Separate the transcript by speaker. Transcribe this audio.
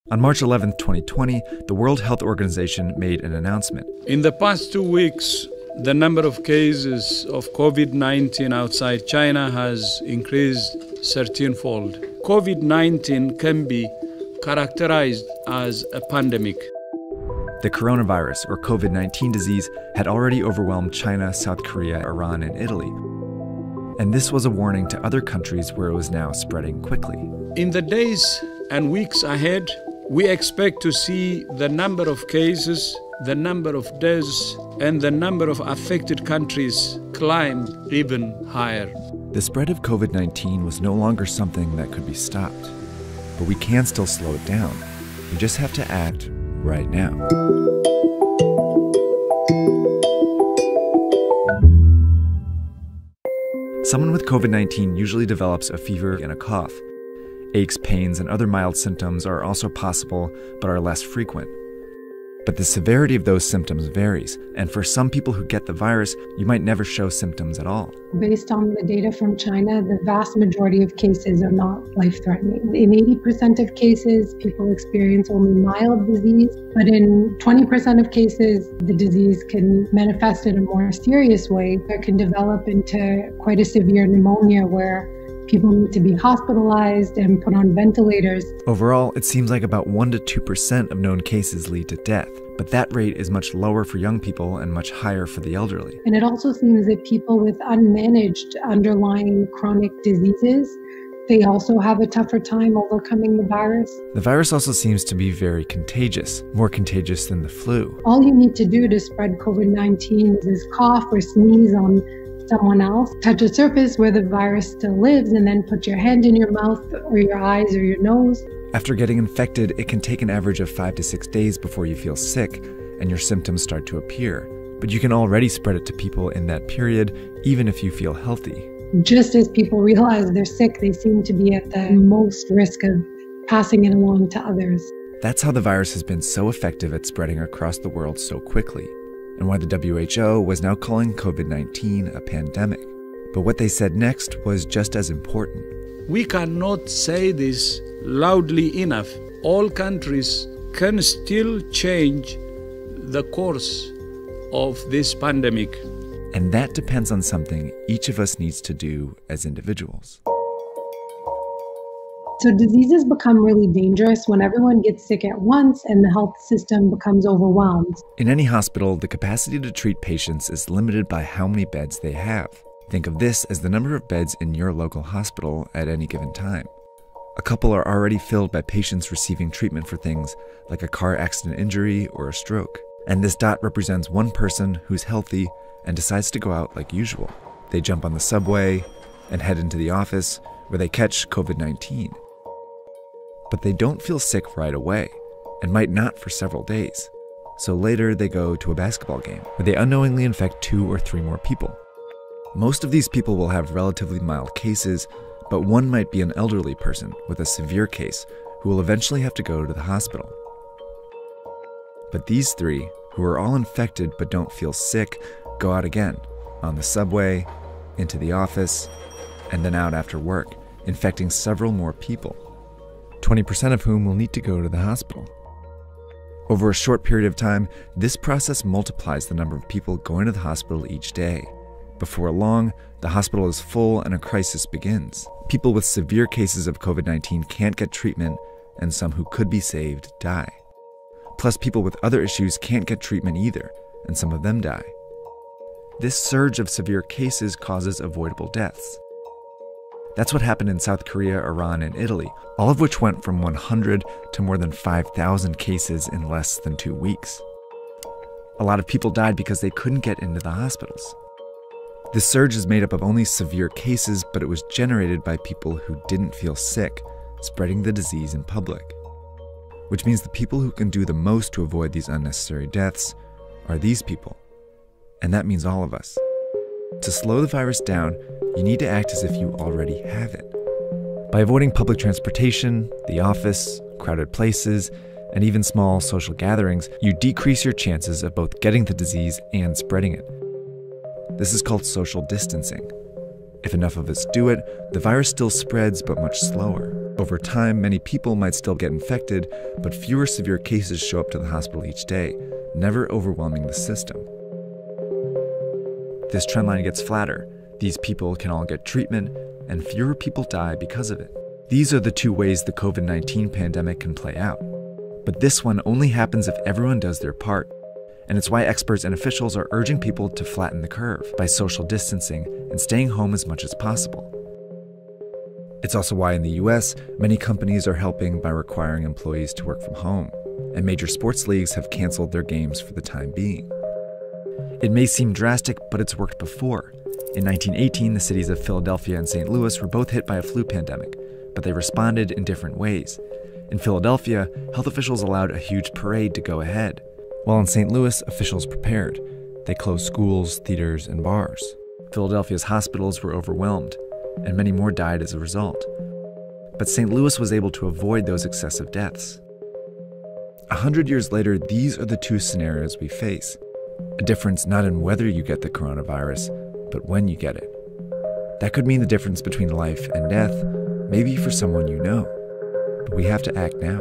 Speaker 1: On March 11, 2020, the World Health Organization made an announcement.
Speaker 2: In the past 2 weeks, the number of cases of COVID-19 outside China has increased 13-fold. COVID-19 can be characterized as a pandemic.
Speaker 1: The coronavirus, or COVID-19 disease, had already overwhelmed China, South Korea, Iran, and Italy. And this was a warning to other countries where it was now spreading quickly.
Speaker 2: In the days and weeks ahead, we expect to see the number of cases, the number of deaths, and the number of affected countries climb even higher.
Speaker 1: The spread of COVID-19 was no longer something that could be stopped. But we can still slow it down. We just have to act right now. Someone with COVID-19 usually develops a fever and a cough. Aches, pains, and other mild symptoms are also possible, but are less frequent. But the severity of those symptoms varies, and for some people who get the virus, you might never show symptoms at all.
Speaker 3: Based on the data from China, the vast majority of cases are not life-threatening. In 80% of cases, people experience only mild disease, but in 20% of cases, the disease can manifest in a more serious way. It can develop into quite a severe pneumonia where people need to be hospitalized and put on ventilators.
Speaker 1: Overall, it seems like about 1 to 2% of known cases lead to death, but that rate is much lower for young people and much higher for the elderly.
Speaker 3: And it also seems that people with unmanaged underlying chronic diseases, they also have a tougher time overcoming the virus.
Speaker 1: The virus also seems to be very contagious, more contagious than the flu.
Speaker 3: All you need to do to spread COVID-19 is cough or sneeze on someone else, touch a surface where the virus still lives, and then put your hand in your mouth or your eyes or your nose.
Speaker 1: After getting infected, it can take an average of 5 to 6 days before you feel sick and your symptoms start to appear. But you can already spread it to people in that period, even if you feel healthy.
Speaker 3: Just as people realize they're sick, they seem to be at the most risk of passing it along to others.
Speaker 1: That's how the virus has been so effective at spreading across the world so quickly, and why the WHO was now calling COVID-19 a pandemic. But what they said next was just as important.
Speaker 2: We cannot say this loudly enough. All countries can still change the course of this pandemic.
Speaker 1: And that depends on something each of us needs to do as individuals.
Speaker 3: So diseases become really dangerous when everyone gets sick at once and the health system becomes overwhelmed.
Speaker 1: In any hospital, the capacity to treat patients is limited by how many beds they have. Think of this as the number of beds in your local hospital at any given time. A couple are already filled by patients receiving treatment for things like a car accident injury or a stroke. And this dot represents one person who's healthy and decides to go out like usual. They jump on the subway and head into the office where they catch COVID-19. But they don't feel sick right away, and might not for several days. So later they go to a basketball game, where they unknowingly infect 2 or 3 more people. Most of these people will have relatively mild cases, but one might be an elderly person with a severe case who will eventually have to go to the hospital. But these 3, who are all infected but don't feel sick, go out again, on the subway, into the office, and then out after work, infecting several more people. 20% of whom will need to go to the hospital. Over a short period of time, this process multiplies the number of people going to the hospital each day. Before long, the hospital is full and a crisis begins. People with severe cases of COVID-19 can't get treatment, and some who could be saved die. Plus, people with other issues can't get treatment either, and some of them die. This surge of severe cases causes avoidable deaths. That's what happened in South Korea, Iran, and Italy, all of which went from 100 to more than 5,000 cases in less than 2 weeks. A lot of people died because they couldn't get into the hospitals. This surge is made up of only severe cases, but it was generated by people who didn't feel sick, spreading the disease in public. Which means the people who can do the most to avoid these unnecessary deaths are these people. And that means all of us. To slow the virus down, you need to act as if you already have it. By avoiding public transportation, the office, crowded places, and even small social gatherings, you decrease your chances of both getting the disease and spreading it. This is called social distancing. If enough of us do it, the virus still spreads, but much slower. Over time, many people might still get infected, but fewer severe cases show up to the hospital each day, never overwhelming the system. This trendline gets flatter. These people can all get treatment, and fewer people die because of it. These are the two ways the COVID-19 pandemic can play out. But this one only happens if everyone does their part. And it's why experts and officials are urging people to flatten the curve by social distancing and staying home as much as possible. It's also why in the US, many companies are helping by requiring employees to work from home, and major sports leagues have canceled their games for the time being. It may seem drastic, but it's worked before. In 1918, the cities of Philadelphia and St. Louis were both hit by a flu pandemic, but they responded in different ways. In Philadelphia, health officials allowed a huge parade to go ahead, while in St. Louis, officials prepared. They closed schools, theaters, and bars. Philadelphia's hospitals were overwhelmed, and many more died as a result. But St. Louis was able to avoid those excessive deaths. 100 years later, these are the two scenarios we face. A difference not in whether you get the coronavirus, but when you get it. That could mean the difference between life and death, maybe for someone you know. But we have to act now.